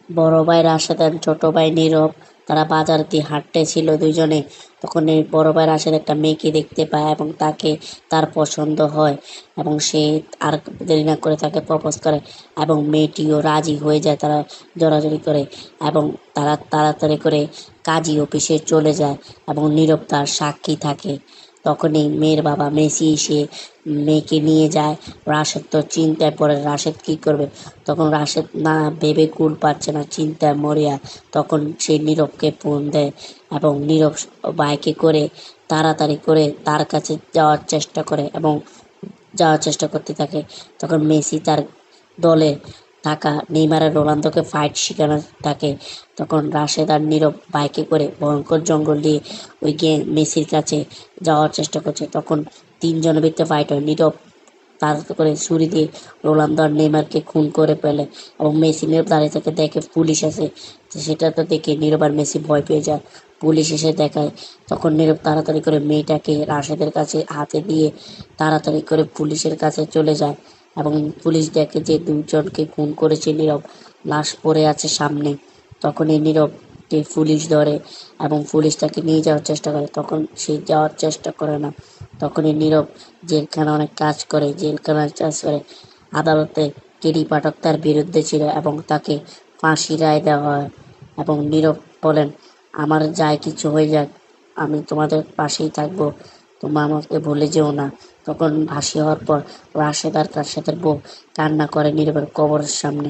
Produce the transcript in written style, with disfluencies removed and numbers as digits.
বড় ভাই রাশেদ আর ছোট ভাই নীরব তারা বাজার দিয়ে হাঁটতেছিল দুইজনে। তখন এই বড় ভাই রাশেদ একটা মেয়েকে দেখতে পায় এবং তাকে তার পছন্দ হয় এবং সে আর দেরি না করে তাকে প্রপোজ করে এবং মেয়েটিও রাজি হয়ে যায়। তারা জড়াজড়ি করে এবং তারা তাড়াতাড়ি করে কাজী অফিসে চলে যায় এবং নীরব তার সাক্ষী থাকে। তখনই মেয়ের বাবা মেসি এসে মেয়েকে নিয়ে যায়। রাশেদ তো চিন্তায় পড়ে, রাশেদ কি করবে। তখন রাশেদ না ভেবে কুল পাচ্ছে না, চিন্তায় মরিয়া। তখন সে নীরবকে ফোন দেয় এবং নীরব বাইকে করে তাড়াতাড়ি করে তার কাছে যাওয়ার চেষ্টা করে এবং যাওয়ার চেষ্টা করতে থাকে। তখন মেসি তার দলে থাকা নেইমার আর রোনালদোকে ফাইট শেখানো থাকে। তখন রাশেদ আর নীরব বাইকে করে ভয়ঙ্কর জঙ্গল দিয়ে ওই গিয়ে মেসির কাছে যাওয়ার চেষ্টা করছে। তখন তিনজনের ভিতরে ফাইট হয়। নীরব তার করে ছুরি দিয়ে রোনালদো আর নেইমারকে খুন করে ফেলে এবং মেসি নীরব দাঁড়িয়ে থেকে দেখে পুলিশ আছে। তো সেটা তো দেখে নীরব আর মেসি ভয় পেয়ে যায়। পুলিশ এসে দেখায়। তখন নীরব তাড়াতাড়ি করে মেয়েটাকে রাশেদের কাছে হাতে দিয়ে তাড়াতাড়ি করে পুলিশের কাছে চলে যায় এবং পুলিশ দেখে যে দুজনকে খুন করেছে নীরব, লাশ পড়ে আছে সামনে। তখন এই নীরবকে পুলিশ ধরে এবং পুলিশ তাকে নিয়ে যাওয়ার চেষ্টা করে। তখন সে যাওয়ার চেষ্টা করে না। তখনই নীরব জেলখানা অনেক কাজ করে, জেলখানায় কাজ করে। আদালতে কেডি পাঠক তার বিরুদ্ধে ছিল এবং তাকে ফাঁসি রায় দেওয়া হয় এবং নীরব বলেন, আমার যাই কিছু হয়ে যাক আমি তোমাদের পাশেই থাকবো, তোমরা আমাকে ভুলে যেও না। তখন ফাঁসি হওয়ার পর রাশেদ আর রাশেদের বউ কান্না করে নীরবের কবরের সামনে।